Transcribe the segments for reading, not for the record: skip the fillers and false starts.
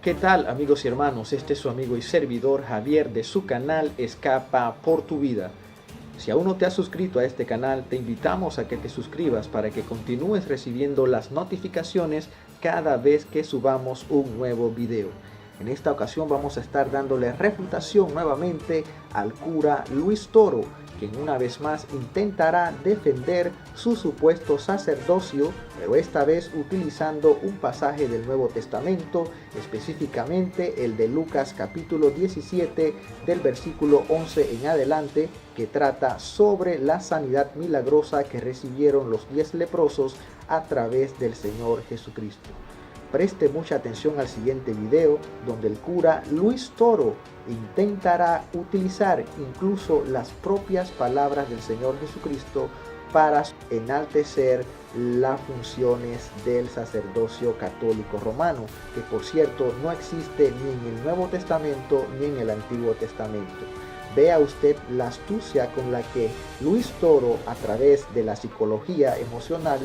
¿Qué tal, amigos y hermanos? Este es su amigo y servidor Javier de su canal Escapa por tu Vida. Si aún no te has suscrito a este canal, te invitamos a que te suscribas para que continúes recibiendo las notificaciones cada vez que subamos un nuevo video. En esta ocasión vamos a estar dándole refutación nuevamente al cura Luis Toro, quien una vez más intentará defender su supuesto sacerdocio, pero esta vez utilizando un pasaje del Nuevo Testamento, específicamente el de Lucas capítulo 17 del versículo 11 en adelante, que trata sobre la sanidad milagrosa que recibieron los 10 leprosos a través del Señor Jesucristo. Preste mucha atención al siguiente video, donde el cura Luis Toro intentará utilizar incluso las propias palabras del Señor Jesucristo para enaltecer las funciones del sacerdocio católico romano, que por cierto no existe ni en el Nuevo Testamento ni en el Antiguo Testamento. Vea usted la astucia con la que Luis Toro, a través de la psicología emocional,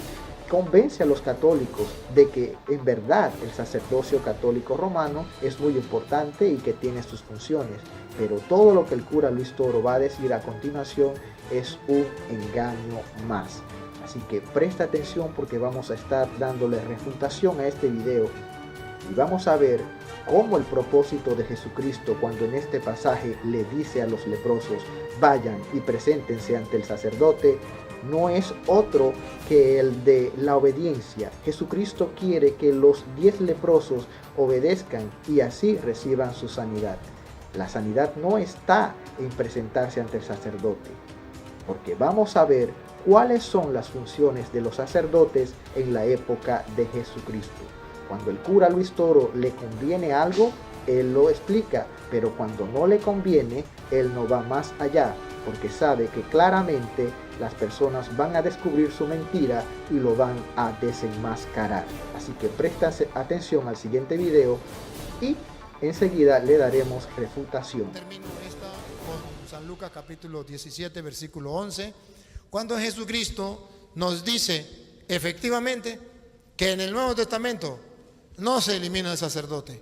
convence a los católicos de que en verdad el sacerdocio católico romano es muy importante y que tiene sus funciones, pero todo lo que el cura Luis Toro va a decir a continuación es un engaño más. Así que presta atención, porque vamos a estar dándole refutación a este video y vamos a ver cómo el propósito de Jesucristo, cuando en este pasaje le dice a los leprosos vayan y preséntense ante el sacerdote, no es otro que el de la obediencia. Jesucristo quiere que los 10 leprosos obedezcan y así reciban su sanidad. La sanidad no está en presentarse ante el sacerdote, porque vamos a ver cuáles son las funciones de los sacerdotes en la época de Jesucristo. Cuando el cura Luis Toro le conviene algo, él lo explica, pero cuando no le conviene, él no va más allá, porque sabe que claramente las personas van a descubrir su mentira y lo van a desenmascarar. Así que presta atención al siguiente video y enseguida le daremos refutación. Termino esta con San Lucas capítulo 17 versículo 11, cuando Jesucristo nos dice efectivamente que en el Nuevo Testamento no se elimina el sacerdote,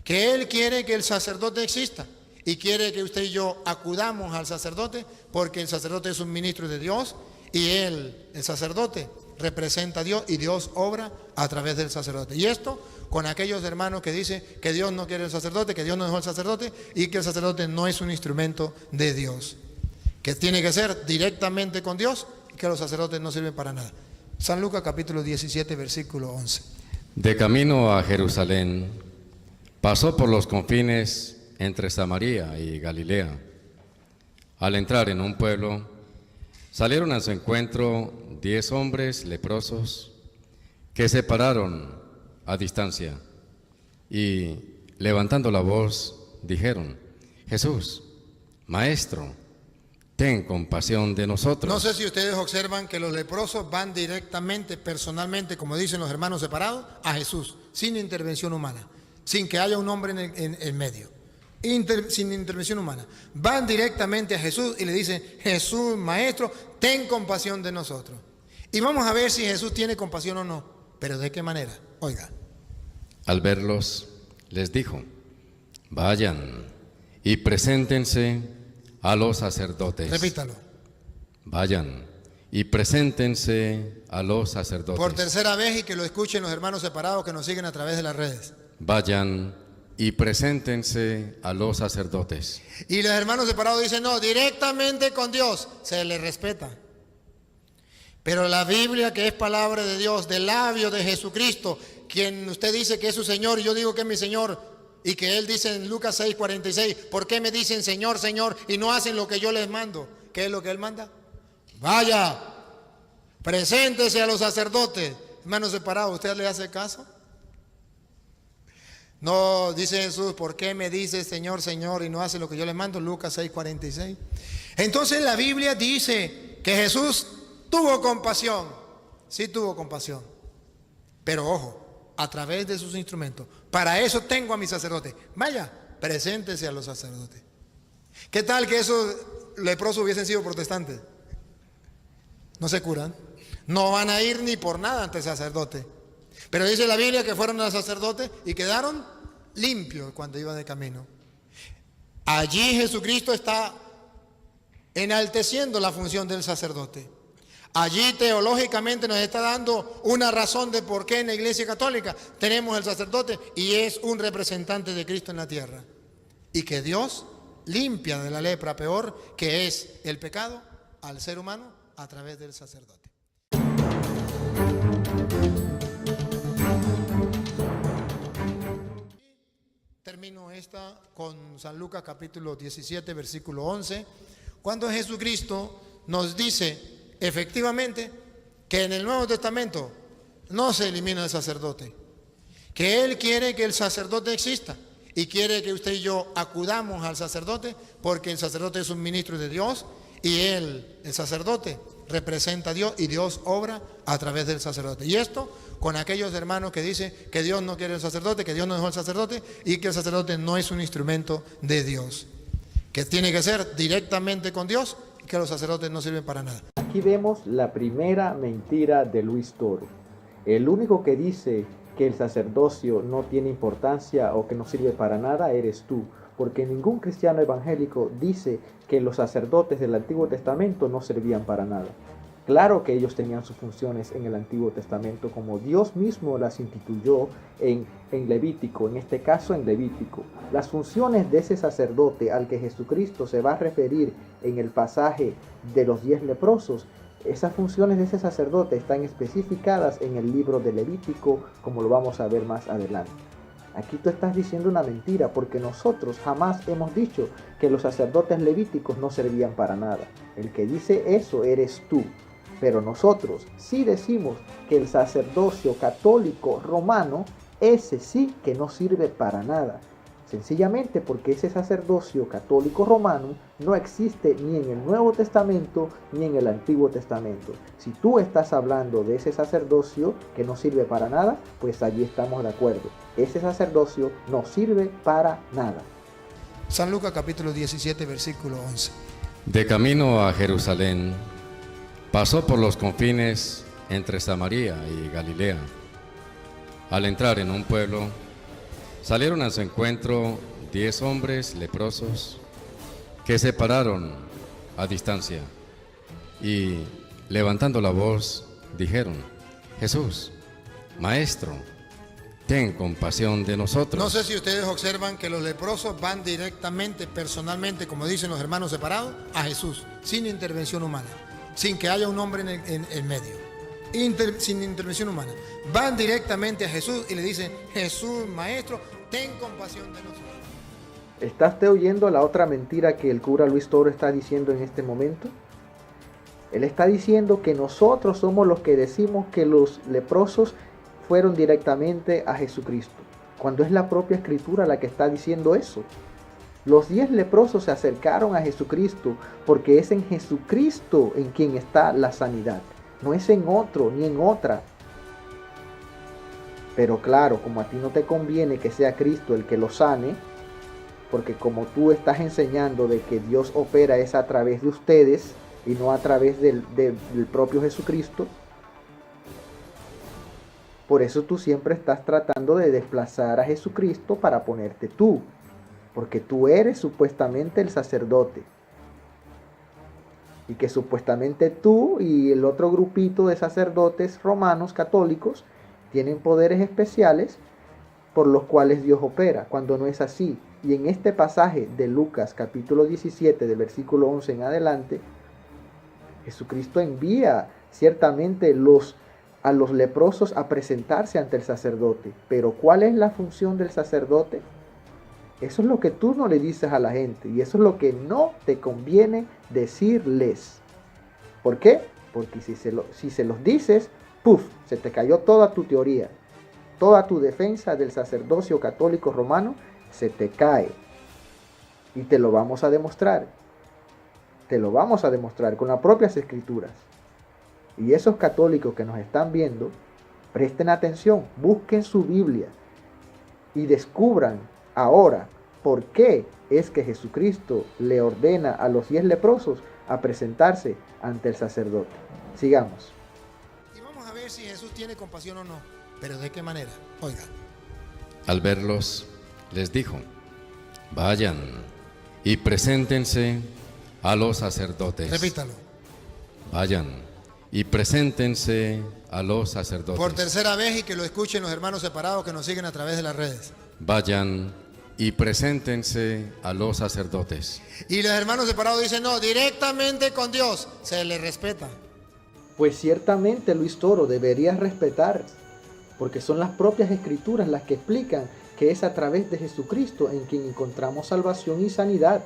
que Él quiere que el sacerdote exista y quiere que usted y yo acudamos al sacerdote, porque el sacerdote es un ministro de Dios y él, el sacerdote, representa a Dios y Dios obra a través del sacerdote. Y esto con aquellos hermanos que dicen que Dios no quiere el sacerdote, que Dios no dejó el sacerdote y que el sacerdote no es un instrumento de Dios, que tiene que ser directamente con Dios y que los sacerdotes no sirven para nada. San Lucas capítulo 17 versículo 11. De camino a Jerusalén, pasó por los confines entre Samaria y Galilea. Al entrar en un pueblo, salieron a su encuentro 10 hombres leprosos que se pararon a distancia y, levantando la voz, dijeron: Jesús, Maestro, ten compasión de nosotros. No sé si ustedes observan que los leprosos van directamente, personalmente, como dicen los hermanos separados, a Jesús, sin intervención humana, sin que haya un hombre en medio. Sin intervención humana, van directamente a Jesús y le dicen: Jesús, Maestro, ten compasión de nosotros. Y vamos a ver si Jesús tiene compasión o no, pero ¿de qué manera? Oiga. Al verlos, les dijo: vayan y preséntense a los sacerdotes. Repítalo. Vayan y preséntense a los sacerdotes. Por tercera vez, y que lo escuchen los hermanos separados que nos siguen a través de las redes. Vayan y preséntense a los sacerdotes. Y los hermanos separados dicen: no, directamente con Dios. Se les respeta. Pero la Biblia, que es palabra de Dios, del labio de Jesucristo, quien usted dice que es su Señor y yo digo que es mi Señor, y que Él dice en Lucas 6:46, ¿por qué me dicen Señor, Señor y no hacen lo que yo les mando? ¿Qué es lo que Él manda? Vaya, preséntese a los sacerdotes. Hermanos separados, ¿usted le hace caso? No, dice Jesús: ¿por qué me dice Señor, Señor y no hace lo que yo le mando? Lucas 6:46. Entonces la Biblia dice que Jesús tuvo compasión. Sí tuvo compasión. Pero ojo, a través de sus instrumentos. Para eso tengo a mis sacerdotes. Vaya, preséntese a los sacerdotes. ¿Qué tal que esos leprosos hubiesen sido protestantes? No se curan. No van a ir ni por nada ante el sacerdote. Pero dice la Biblia que fueron al sacerdote y quedaron limpio cuando iba de camino. Allí Jesucristo está enalteciendo la función del sacerdote. Allí teológicamente nos está dando una razón de por qué en la Iglesia Católica tenemos el sacerdote y es un representante de Cristo en la tierra. Y que Dios limpia de la lepra peor, que es el pecado, al ser humano a través del sacerdote. Termino esta con San Lucas capítulo 17, versículo 11, cuando Jesucristo nos dice efectivamente que en el Nuevo Testamento no se elimina el sacerdote, que Él quiere que el sacerdote exista y quiere que usted y yo acudamos al sacerdote porque el sacerdote es un ministro de Dios y Él, el sacerdote, representa a Dios y Dios obra a través del sacerdote. Y esto con aquellos hermanos que dicen que Dios no quiere el sacerdote, que Dios no dejó el sacerdote y que el sacerdote no es un instrumento de Dios, que tiene que ser directamente con Dios y que los sacerdotes no sirven para nada. Aquí vemos la primera mentira de Luis Toro. El único que dice que el sacerdocio no tiene importancia o que no sirve para nada eres tú, porque ningún cristiano evangélico dice que los sacerdotes del Antiguo Testamento no servían para nada. Claro que ellos tenían sus funciones en el Antiguo Testamento, como Dios mismo las instituyó en Levítico, en este caso en Levítico. Las funciones de ese sacerdote al que Jesucristo se va a referir en el pasaje de los 10 leprosos, esas funciones de ese sacerdote están especificadas en el libro de Levítico, como lo vamos a ver más adelante. Aquí tú estás diciendo una mentira, porque nosotros jamás hemos dicho que los sacerdotes levíticos no servían para nada. El que dice eso eres tú. Pero nosotros sí decimos que el sacerdocio católico romano, ese sí que no sirve para nada. Sencillamente porque ese sacerdocio católico romano no existe ni en el Nuevo Testamento ni en el Antiguo Testamento. Si tú estás hablando de ese sacerdocio que no sirve para nada, pues allí estamos de acuerdo. Ese sacerdocio no sirve para nada. San Lucas capítulo 17, versículo 11. De camino a Jerusalén, pasó por los confines entre Samaria y Galilea. Al entrar en un pueblo, salieron a su encuentro 10 hombres leprosos que se pararon a distancia y, levantando la voz, dijeron: Jesús, Maestro, ten compasión de nosotros. No sé si ustedes observan que los leprosos van directamente, personalmente, como dicen los hermanos separados, a Jesús, sin intervención humana, sin que haya un hombre en medio. Sin intervención humana. Van directamente a Jesús y le dicen: Jesús, Maestro, ten compasión de nosotros. ¿Estás oyendo la otra mentira que el cura Luis Toro está diciendo en este momento? Él está diciendo que nosotros somos los que decimos que los leprosos fueron directamente a Jesucristo, cuando es la propia Escritura la que está diciendo eso. Los 10 leprosos se acercaron a Jesucristo porque es en Jesucristo en quien está la sanidad. No es en otro ni en otra. Pero claro, como a ti no te conviene que sea Cristo el que lo sane, porque como tú estás enseñando de que Dios opera es a través de ustedes y no a través del propio Jesucristo, por eso tú siempre estás tratando de desplazar a Jesucristo para ponerte tú, porque tú eres supuestamente el sacerdote. Y que supuestamente tú y el otro grupito de sacerdotes romanos católicos tienen poderes especiales por los cuales Dios opera, cuando no es así. Y en este pasaje de Lucas capítulo 17 del versículo 11 en adelante, Jesucristo envía ciertamente a los leprosos a presentarse ante el sacerdote. Pero ¿cuál es la función del sacerdote? Eso es lo que tú no le dices a la gente y eso es lo que no te conviene decirles. ¿Por qué? Porque si se los dices, ¡puf!, se te cayó toda tu teoría. Toda tu defensa del sacerdocio católico romano se te cae. Y te lo vamos a demostrar. Te lo vamos a demostrar con las propias escrituras. Y esos católicos que nos están viendo, presten atención, busquen su Biblia y descubran ahora por qué es que Jesucristo le ordena a los 10 leprosos a presentarse ante el sacerdote. Sigamos. Y vamos a ver si Jesús tiene compasión o no. Pero ¿de qué manera? Oiga. Al verlos, les dijo: vayan y preséntense a los sacerdotes. Repítalo. Vayan y preséntense a los sacerdotes. Por tercera vez, y que lo escuchen los hermanos separados que nos siguen a través de las redes. Vayan y preséntense a los sacerdotes. Y los hermanos separados dicen: no, directamente con Dios. Se les respeta. Pues ciertamente, Luis Toro, deberías respetar, porque son las propias escrituras las que explican que es a través de Jesucristo en quien encontramos salvación y sanidad.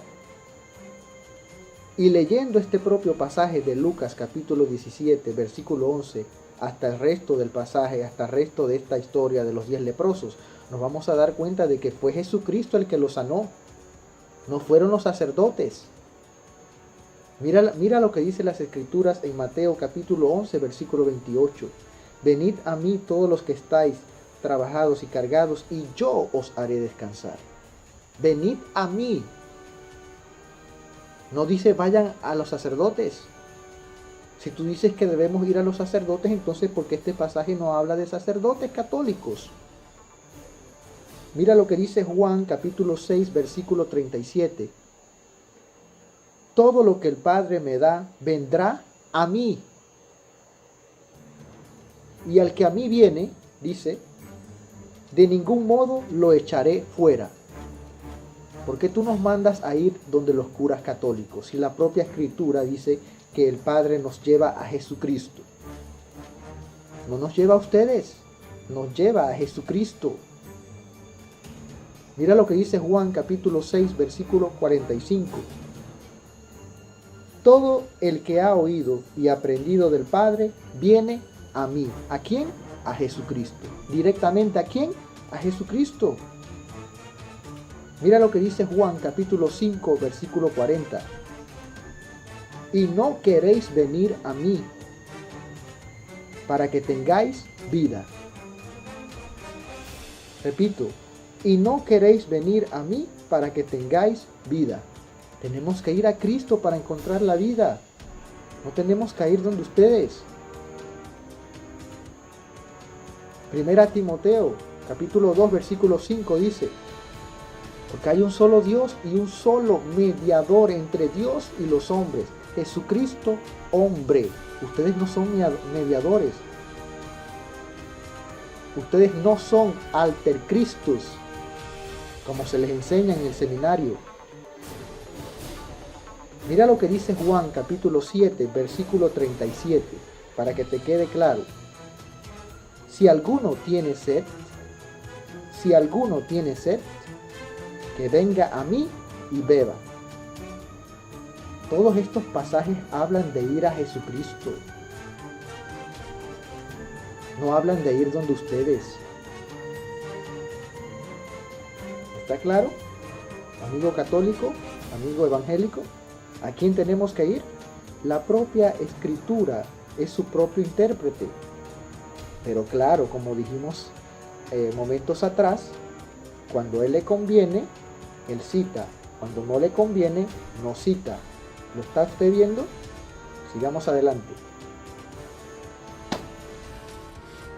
Y leyendo este propio pasaje de Lucas capítulo 17, versículo 11, hasta el resto del pasaje, hasta el resto de esta historia de los 10 leprosos, nos vamos a dar cuenta de que fue Jesucristo el que los sanó, no fueron los sacerdotes. Mira lo que dice las escrituras en Mateo capítulo 11, versículo 28. Venid a mí todos los que estáis trabajados y cargados, y yo os haré descansar. Venid a mí. No dice vayan a los sacerdotes. Si tú dices que debemos ir a los sacerdotes, entonces ¿por qué este pasaje no habla de sacerdotes católicos? Mira lo que dice Juan capítulo 6, versículo 37. Todo lo que el Padre me da, vendrá a mí. Y al que a mí viene, dice, de ningún modo lo echaré fuera. ¿Por qué tú nos mandas a ir donde los curas católicos? Si la propia escritura dice que el Padre nos lleva a Jesucristo. No nos lleva a ustedes, nos lleva a Jesucristo. Mira lo que dice Juan capítulo 6, versículo 45. Todo el que ha oído y aprendido del Padre viene a mí. ¿A quién? A Jesucristo. ¿Directamente a quién? A Jesucristo. Mira lo que dice Juan capítulo 5, versículo 40. Y no queréis venir a mí para que tengáis vida. Repito, y no queréis venir a mí para que tengáis vida. Tenemos que ir a Cristo para encontrar la vida. No tenemos que ir donde ustedes. Primera Timoteo, capítulo 2, versículo 5 dice: porque hay un solo Dios y un solo mediador entre Dios y los hombres, Jesucristo, hombre. Ustedes no son mediadores. Ustedes no son alter Christus, como se les enseña en el seminario. Mira lo que dice Juan capítulo 7, versículo 37, para que te quede claro. Si alguno tiene sed, que venga a mí y beba. Todos estos pasajes hablan de ir a Jesucristo. No hablan de ir donde ustedes. ¿Está claro? Amigo católico, amigo evangélico, ¿a quién tenemos que ir? La propia escritura es su propio intérprete. Pero claro, como dijimos momentos atrás, cuando él le conviene, él cita. Cuando no le conviene, no cita. ¿Lo está usted viendo? Sigamos adelante.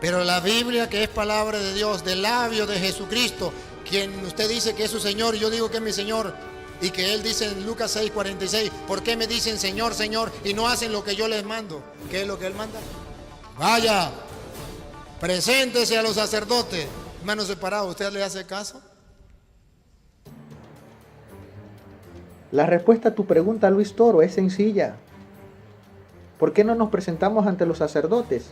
Pero la Biblia, que es palabra de Dios, del labio de Jesucristo, quien usted dice que es su Señor y yo digo que es mi Señor, y que Él dice en Lucas 6, 46, ¿por qué me dicen Señor, Señor y no hacen lo que yo les mando? ¿Qué es lo que Él manda? Vaya, preséntese a los sacerdotes. Hermanos separados, ¿usted le hace caso? La respuesta a tu pregunta, Luis Toro, es sencilla. ¿Por qué no nos presentamos ante los sacerdotes?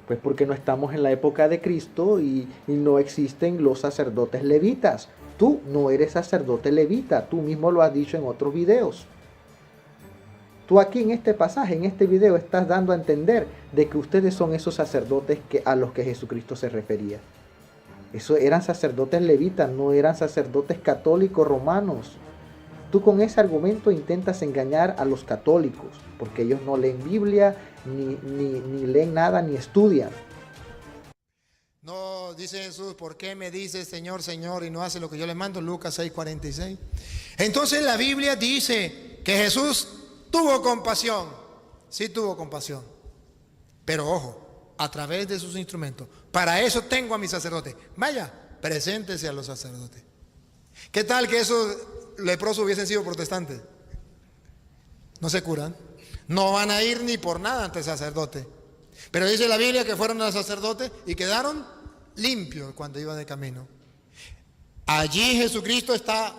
Pues porque no estamos en la época de Cristo y no existen los sacerdotes levitas. Tú no eres sacerdote levita, tú mismo lo has dicho en otros videos. Tú aquí en este pasaje, en este video, estás dando a entender de que ustedes son esos sacerdotes a los que Jesucristo se refería. Eso eran sacerdotes levitas, no eran sacerdotes católicos romanos. Tú con ese argumento intentas engañar a los católicos, porque ellos no leen Biblia, ni leen nada, ni estudian. No, dice Jesús, ¿por qué me dices Señor, Señor y no hace lo que yo le mando? Lucas 6, 46. Entonces la Biblia dice que Jesús tuvo compasión. Sí tuvo compasión. Pero ojo, a través de sus instrumentos. Para eso tengo a mis sacerdotes. Vaya, preséntese a los sacerdotes. ¿Qué tal que esos leprosos hubiesen sido protestantes? No se curan. No van a ir ni por nada ante el sacerdote. Pero dice la Biblia que fueron al sacerdote y quedaron limpios cuando iban de camino. Allí Jesucristo está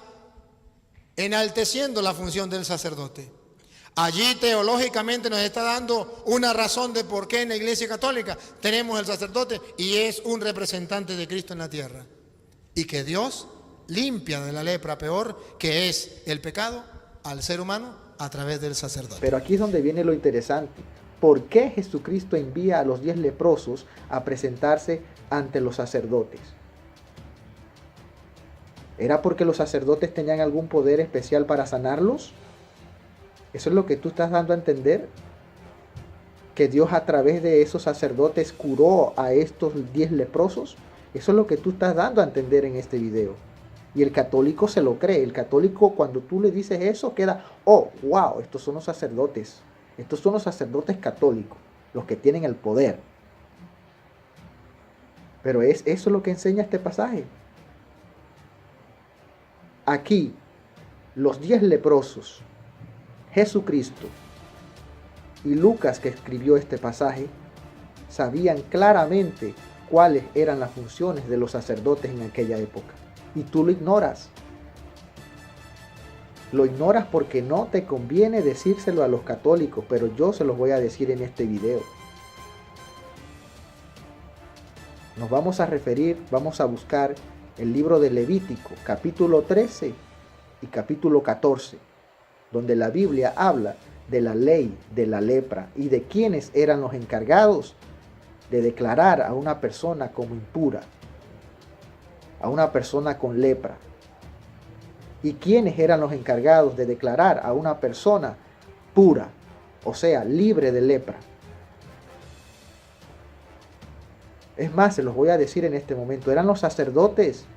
enalteciendo la función del sacerdote. Allí teológicamente nos está dando una razón de por qué en la Iglesia Católica tenemos el sacerdote y es un representante de Cristo en la tierra. Y que Dios limpia de la lepra peor, que es el pecado, al ser humano a través del sacerdote. Pero aquí es donde viene lo interesante. ¿Por qué Jesucristo envía a los 10 leprosos a presentarse ante los sacerdotes? ¿Era porque los sacerdotes tenían algún poder especial para sanarlos? ¿Eso es lo que tú estás dando a entender? ¿Que Dios a través de esos sacerdotes curó a estos 10 leprosos? Eso es lo que tú estás dando a entender en este video. Y el católico se lo cree. El católico, cuando tú le dices eso, queda, oh, wow, estos son los sacerdotes. Estos son los sacerdotes católicos, los que tienen el poder. Pero eso es lo que enseña este pasaje. Aquí, los 10 leprosos, Jesucristo y Lucas, que escribió este pasaje, sabían claramente cuáles eran las funciones de los sacerdotes en aquella época. Y tú lo ignoras. Lo ignoras porque no te conviene decírselo a los católicos, pero yo se los voy a decir en este video. Nos vamos a referir, vamos a buscar el libro de Levítico, capítulo 13 y capítulo 14, donde la Biblia habla de la ley de la lepra y de quiénes eran los encargados de declarar a una persona como impura, a una persona con lepra, y quiénes eran los encargados de declarar a una persona pura, o sea, libre de lepra. Es más, se los voy a decir en este momento, eran los sacerdotes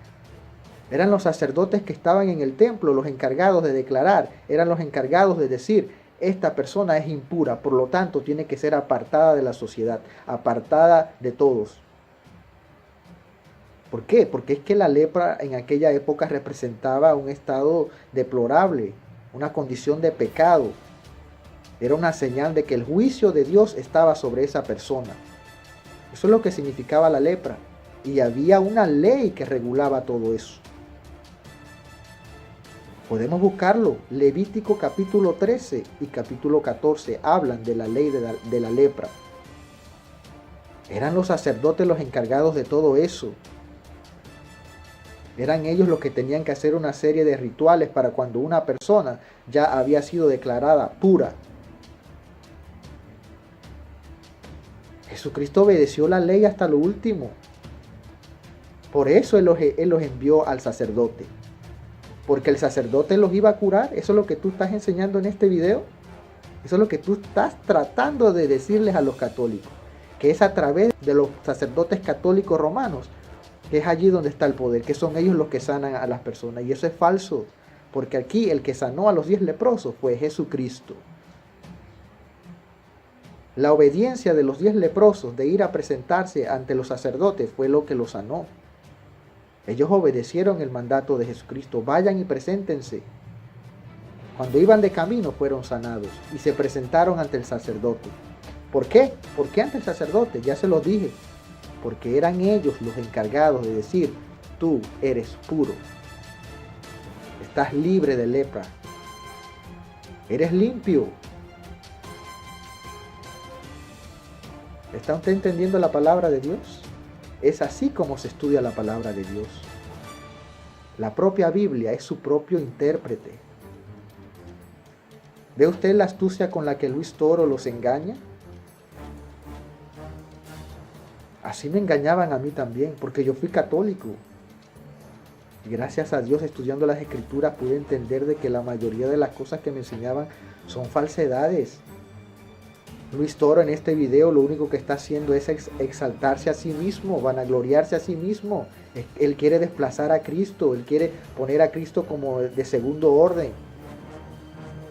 que estaban en el templo, los encargados de declarar, eran los encargados de decir, esta persona es impura, por lo tanto tiene que ser apartada de la sociedad, apartada de todos. ¿Por qué? Porque es que la lepra en aquella época representaba un estado deplorable, una condición de pecado. Era una señal de que el juicio de Dios estaba sobre esa persona. Eso es lo que significaba la lepra. Y había una ley que regulaba todo eso. Podemos buscarlo. Levítico capítulo 13 y capítulo 14 hablan de la ley de la lepra. Eran los sacerdotes los encargados de todo eso. Eran ellos los que tenían que hacer una serie de rituales para cuando una persona ya había sido declarada pura. Jesucristo obedeció la ley hasta lo último. Por eso Él los envió al sacerdote. Porque el sacerdote los iba a curar. Eso es lo que tú estás enseñando en este video. Eso es lo que tú estás tratando de decirles a los católicos. Que es a través de los sacerdotes católicos romanos, que es allí donde está el poder, que son ellos los que sanan a las personas. Y eso es falso, porque aquí el que sanó a los 10 leprosos fue Jesucristo. La obediencia de los 10 leprosos de ir a presentarse ante los sacerdotes fue lo que los sanó. Ellos obedecieron el mandato de Jesucristo, vayan y preséntense. Cuando iban de camino fueron sanados y se presentaron ante el sacerdote. ¿Por qué? ¿Por qué ante el sacerdote? Ya se los dije. Porque eran ellos los encargados de decir, tú eres puro, estás libre de lepra, eres limpio. ¿Está usted entendiendo la palabra de Dios? Es así como se estudia la palabra de Dios. La propia Biblia es su propio intérprete. ¿Ve usted la astucia con la que Luis Toro los engaña? Así me engañaban a mí también, porque yo fui católico. Y gracias a Dios, estudiando las Escrituras, pude entender de que la mayoría de las cosas que me enseñaban son falsedades. Luis Toro en este video lo único que está haciendo es exaltarse a sí mismo, vanagloriarse a sí mismo. Él quiere desplazar a Cristo, él quiere poner a Cristo como de segundo orden.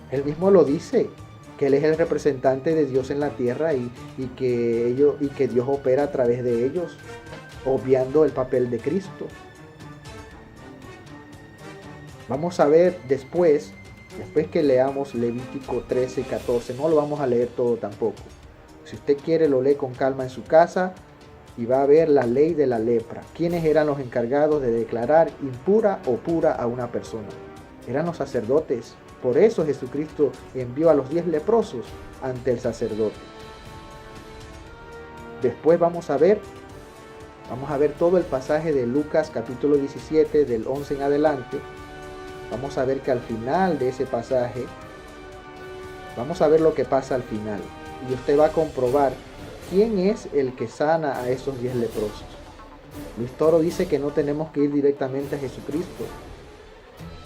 Él mismo lo dice, que Él es el representante de Dios en la tierra y que Dios opera a través de ellos, obviando el papel de Cristo. Vamos a ver después que leamos Levítico 13 y 14, no lo vamos a leer todo tampoco. Si usted quiere lo lee con calma en su casa y va a ver la ley de la lepra. ¿Quiénes eran los encargados de declarar impura o pura a una persona? Eran los sacerdotes. Por eso Jesucristo envió a los 10 leprosos ante el sacerdote. Después vamos a ver todo el pasaje de Lucas capítulo 17 del 11 en adelante. Vamos a ver que al final de ese pasaje, vamos a ver lo que pasa al final. Y usted va a comprobar quién es el que sana a esos 10 leprosos. Luis Toro dice que no tenemos que ir directamente a Jesucristo.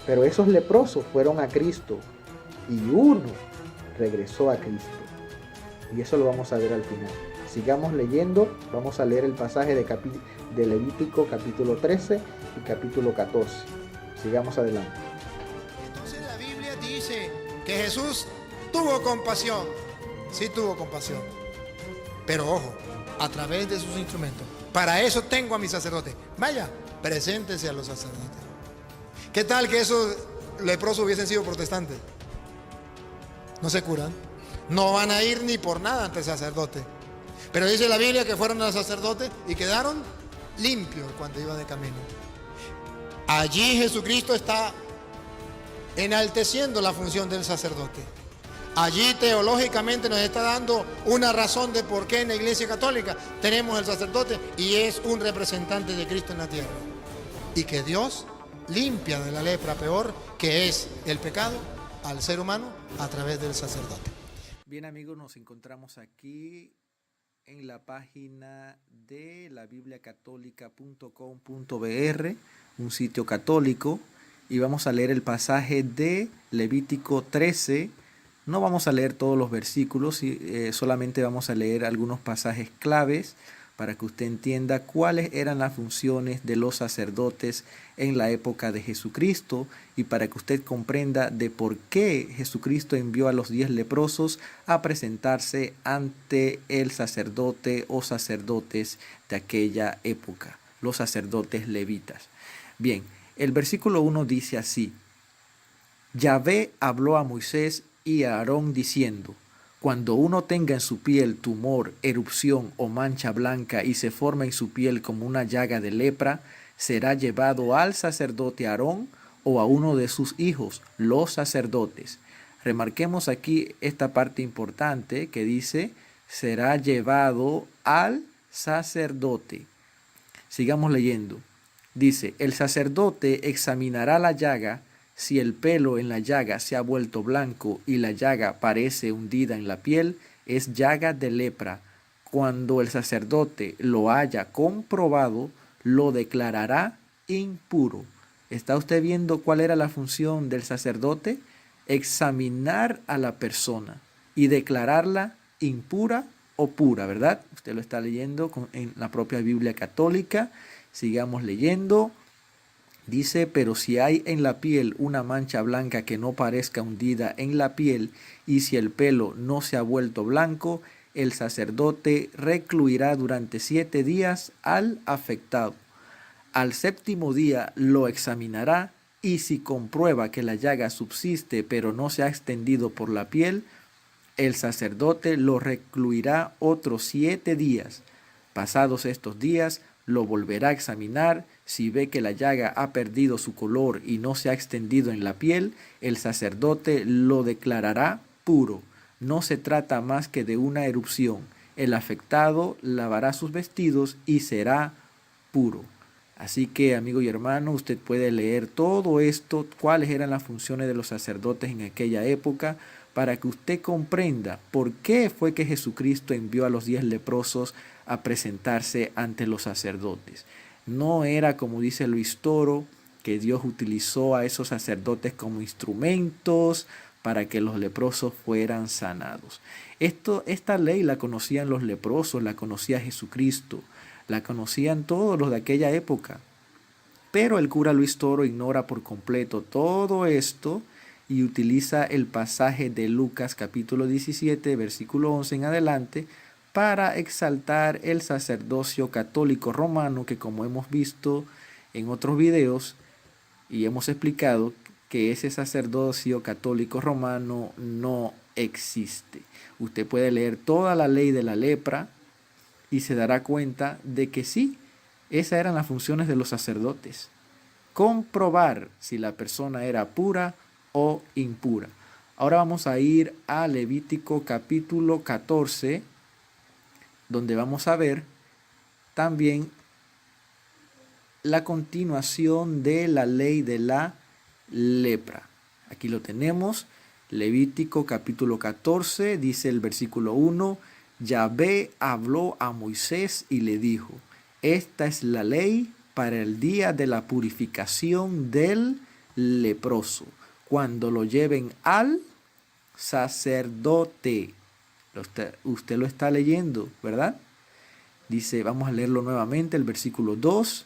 Pero esos leprosos fueron a Cristo y uno regresó a Cristo. Y eso lo vamos a ver al final. Sigamos leyendo, vamos a leer el pasaje de Levítico capítulo 13 y capítulo 14. Sigamos adelante. Entonces la Biblia dice que Jesús tuvo compasión. Sí tuvo compasión. Pero ojo, a través de sus instrumentos. Para eso tengo a mis sacerdotes. Vaya, preséntese a los sacerdotes. ¿Qué tal que esos leprosos hubiesen sido protestantes? No se curan. No van a ir ni por nada ante el sacerdote. Pero dice la Biblia que fueron al sacerdote y quedaron limpios cuando iban de camino. Allí Jesucristo está enalteciendo la función del sacerdote. Allí teológicamente nos está dando una razón de por qué en la Iglesia Católica tenemos el sacerdote y es un representante de Cristo en la tierra. Y que Dios limpia de la lepra peor, que es el pecado, al ser humano a través del sacerdote. Bien amigos, nos encontramos aquí en la página de la bibliacatólica.com.br, un sitio católico, y vamos a leer el pasaje de Levítico 13. No vamos a leer todos los versículos, solamente vamos a leer algunos pasajes claves para que usted entienda cuáles eran las funciones de los sacerdotes en la época de Jesucristo y para que usted comprenda de por qué Jesucristo envió a los 10 leprosos a presentarse ante el sacerdote o sacerdotes de aquella época, los sacerdotes levitas. Bien, el versículo 1 dice así: Yahvé habló a Moisés y a Aarón diciendo: Cuando uno tenga en su piel tumor, erupción o mancha blanca y se forma en su piel como una llaga de lepra, será llevado al sacerdote Aarón o a uno de sus hijos, los sacerdotes. Remarquemos aquí esta parte importante que dice: será llevado al sacerdote. Sigamos leyendo. Dice: el sacerdote examinará la llaga. Si el pelo en la llaga se ha vuelto blanco y la llaga parece hundida en la piel, es llaga de lepra. Cuando el sacerdote lo haya comprobado, lo declarará impuro. ¿Está usted viendo cuál era la función del sacerdote? Examinar a la persona y declararla impura o pura, ¿verdad? Usted lo está leyendo en la propia Biblia católica. Sigamos leyendo. Dice: pero si hay en la piel una mancha blanca que no parezca hundida en la piel, y si el pelo no se ha vuelto blanco, el sacerdote recluirá durante 7 días al afectado. Al 7º día lo examinará, y si comprueba que la llaga subsiste pero no se ha extendido por la piel, el sacerdote lo recluirá otros 7 días. Pasados estos días, lo volverá a examinar. Si ve que la llaga ha perdido su color y no se ha extendido en la piel, el sacerdote lo declarará puro. No se trata más que de una erupción. El afectado lavará sus vestidos y será puro. Así que, amigo y hermano, usted puede leer todo esto, cuáles eran las funciones de los sacerdotes en aquella época, para que usted comprenda por qué fue que Jesucristo envió a los 10 leprosos a presentarse ante los sacerdotes. No era, como dice Luis Toro, que Dios utilizó a esos sacerdotes como instrumentos para que los leprosos fueran sanados. Esta ley la conocían los leprosos, la conocía Jesucristo, la conocían todos los de aquella época. Pero el cura Luis Toro ignora por completo todo esto y utiliza el pasaje de Lucas capítulo 17, versículo 11 en adelante, para exaltar el sacerdocio católico romano, que como hemos visto en otros videos y hemos explicado, que ese sacerdocio católico romano no existe. Usted puede leer toda la ley de la lepra y se dará cuenta de que sí, esas eran las funciones de los sacerdotes. Comprobar si la persona era pura o impura. Ahora vamos a ir a Levítico capítulo 14, donde vamos a ver también la continuación de la ley de la lepra. Aquí lo tenemos, Levítico capítulo 14, dice el versículo 1, Yahvé habló a Moisés y le dijo, esta es la ley para el día de la purificación del leproso, cuando lo lleven al sacerdote. Usted lo está leyendo, ¿verdad? Dice, vamos a leerlo nuevamente, el versículo 2.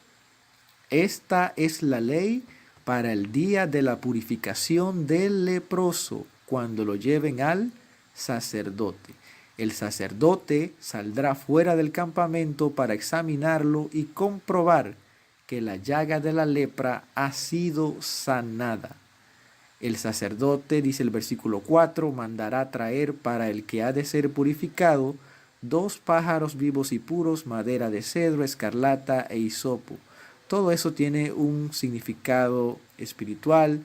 Esta es la ley para el día de la purificación del leproso, cuando lo lleven al sacerdote. El sacerdote saldrá fuera del campamento para examinarlo y comprobar que la llaga de la lepra ha sido sanada. El sacerdote, dice el versículo 4, mandará traer para el que ha de ser purificado 2 pájaros vivos y puros, madera de cedro, escarlata e hisopo. Todo eso tiene un significado espiritual.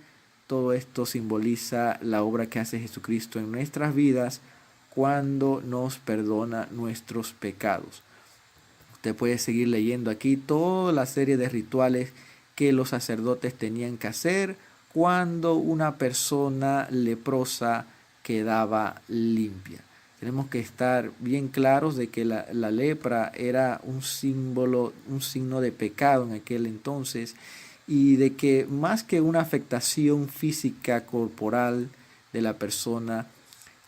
Todo esto simboliza la obra que hace Jesucristo en nuestras vidas cuando nos perdona nuestros pecados. Usted puede seguir leyendo aquí toda la serie de rituales que los sacerdotes tenían que hacer cuando una persona leprosa quedaba limpia. Tenemos que estar bien claros de que la lepra era un símbolo, un signo de pecado en aquel entonces, y de que más que una afectación física corporal de la persona,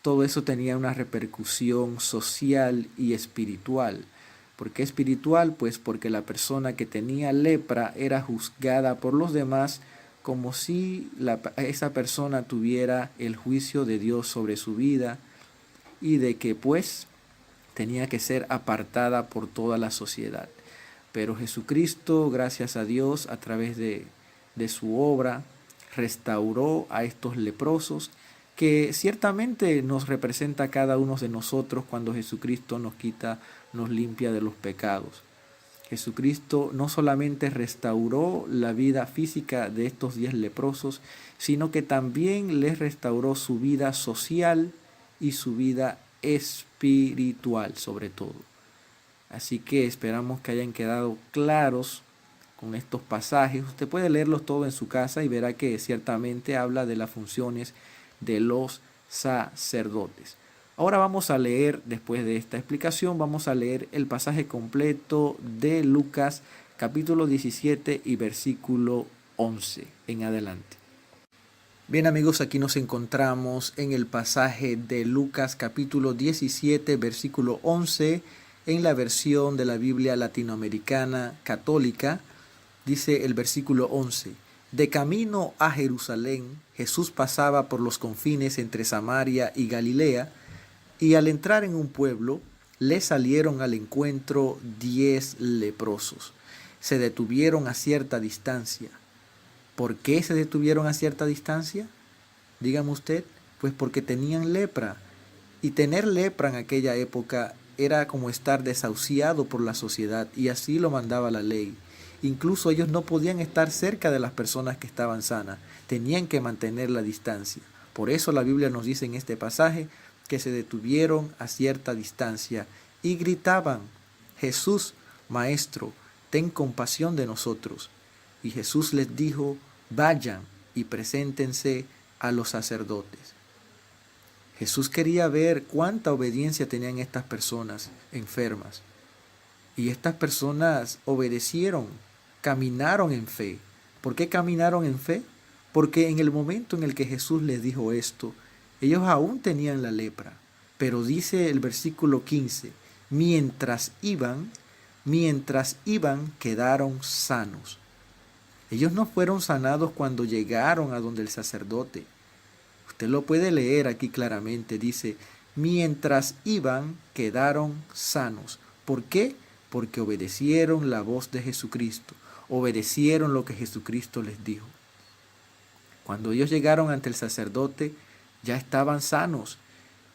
todo eso tenía una repercusión social y espiritual. ¿Por qué espiritual? Pues porque la persona que tenía lepra era juzgada por los demás como si esa persona tuviera el juicio de Dios sobre su vida, y de que pues tenía que ser apartada por toda la sociedad. Pero Jesucristo, gracias a Dios, a través de su obra, restauró a estos leprosos, que ciertamente nos representa a cada uno de nosotros cuando Jesucristo nos limpia de los pecados. Jesucristo no solamente restauró la vida física de estos 10 leprosos, sino que también les restauró su vida social y su vida espiritual sobre todo. Así que esperamos que hayan quedado claros con estos pasajes. Usted puede leerlos todos en su casa y verá que ciertamente habla de las funciones de los sacerdotes. Ahora vamos a leer, después de esta explicación, vamos a leer el pasaje completo de Lucas capítulo 17 y versículo 11 en adelante. Bien amigos, aquí nos encontramos en el pasaje de Lucas capítulo 17 versículo 11 en la versión de la Biblia latinoamericana católica. Dice el versículo 11: De camino a Jerusalén, Jesús pasaba por los confines entre Samaria y Galilea, y al entrar en un pueblo, le salieron al encuentro 10 leprosos. Se detuvieron a cierta distancia. ¿Por qué se detuvieron a cierta distancia? Dígame usted. Pues porque tenían lepra. Y tener lepra en aquella época era como estar desahuciado por la sociedad, y así lo mandaba la ley. Incluso ellos no podían estar cerca de las personas que estaban sanas. Tenían que mantener la distancia. Por eso la Biblia nos dice en este pasaje que se detuvieron a cierta distancia y gritaban: Jesús, Maestro, ten compasión de nosotros. Y Jesús les dijo: vayan y preséntense a los sacerdotes. Jesús quería ver cuánta obediencia tenían estas personas enfermas. Y estas personas obedecieron, caminaron en fe. ¿Por qué caminaron en fe? Porque en el momento en el que Jesús les dijo esto, ellos aún tenían la lepra. Pero dice el versículo 15, mientras iban, quedaron sanos. Ellos no fueron sanados cuando llegaron a donde el sacerdote. Usted lo puede leer aquí claramente. Dice, mientras iban, quedaron sanos. ¿Por qué? Porque obedecieron la voz de Jesucristo. Obedecieron lo que Jesucristo les dijo. Cuando ellos llegaron ante el sacerdote, ya estaban sanos.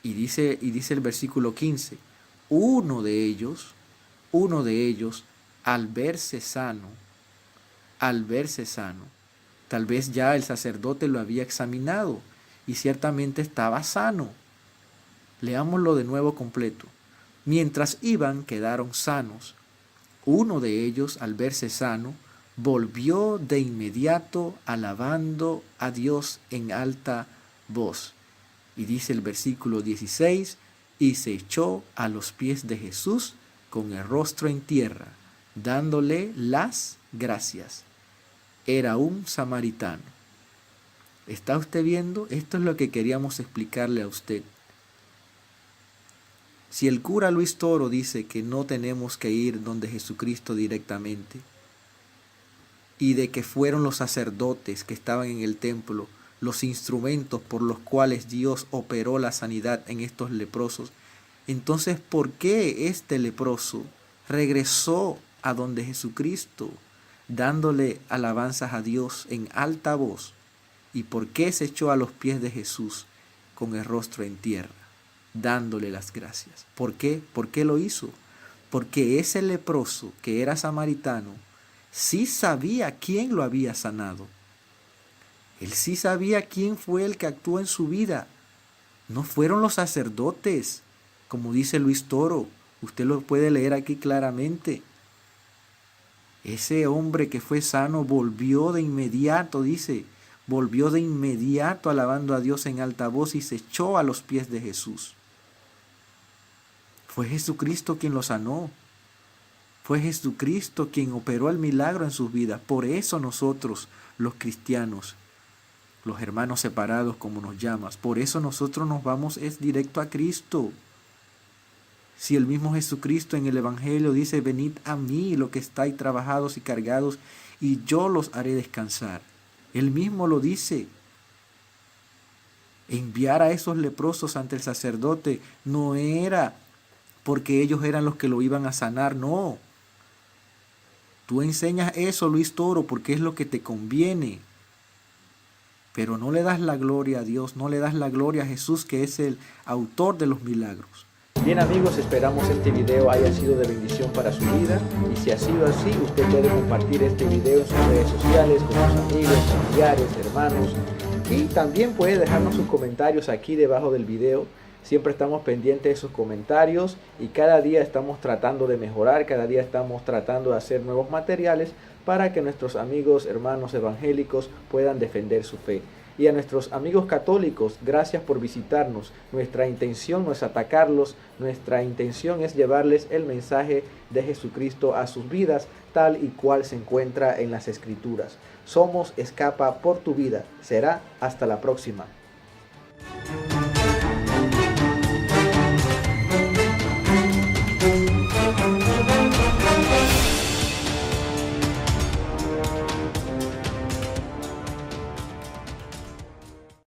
Y dice el versículo 15, uno de ellos, al verse sano, tal vez ya el sacerdote lo había examinado y ciertamente estaba sano. Leámoslo de nuevo completo. Mientras iban, quedaron sanos. Uno de ellos, al verse sano, volvió de inmediato alabando a Dios en alta voz. Y dice el versículo 16, y se echó a los pies de Jesús con el rostro en tierra, dándole las gracias. Era un samaritano. ¿Está usted viendo? Esto es lo que queríamos explicarle a usted. Si el cura Luis Toro dice que no tenemos que ir donde Jesucristo directamente, y de que fueron los sacerdotes que estaban en el templo los instrumentos por los cuales Dios operó la sanidad en estos leprosos, entonces ¿por qué este leproso regresó a donde Jesucristo, dándole alabanzas a Dios en alta voz? ¿Y por qué se echó a los pies de Jesús con el rostro en tierra, dándole las gracias? ¿Por qué? ¿Por qué lo hizo? Porque ese leproso que era samaritano sí sabía quién lo había sanado. Él sí sabía quién fue el que actuó en su vida. No fueron los sacerdotes, como dice Luis Toro. Usted lo puede leer aquí claramente. Ese hombre que fue sano volvió de inmediato, dice, volvió de inmediato alabando a Dios en alta voz y se echó a los pies de Jesús. Fue Jesucristo quien lo sanó. Fue Jesucristo quien operó el milagro en sus vidas. Por eso nosotros, los cristianos, los hermanos separados como nos llamas, por eso nosotros nos vamos es directo a Cristo. Si el mismo Jesucristo en el Evangelio dice, venid a mí los que estáis trabajados y cargados, y yo los haré descansar. Él mismo lo dice. Enviar a esos leprosos ante el sacerdote no era porque ellos eran los que lo iban a sanar, no. Tú enseñas eso, Luis Toro, porque es lo que te conviene. Pero no le das la gloria a Dios, no le das la gloria a Jesús, que es el autor de los milagros. Bien amigos, esperamos este video haya sido de bendición para su vida. Y si ha sido así, usted puede compartir este video en sus redes sociales con sus amigos, familiares, hermanos. Y también puede dejarnos sus comentarios aquí debajo del video. Siempre estamos pendientes de sus comentarios y cada día estamos tratando de mejorar, cada día estamos tratando de hacer nuevos materiales para que nuestros amigos, hermanos evangélicos puedan defender su fe. Y a nuestros amigos católicos, gracias por visitarnos. Nuestra intención no es atacarlos, nuestra intención es llevarles el mensaje de Jesucristo a sus vidas, tal y cual se encuentra en las Escrituras. Somos Escapa por tu vida. Será hasta la próxima.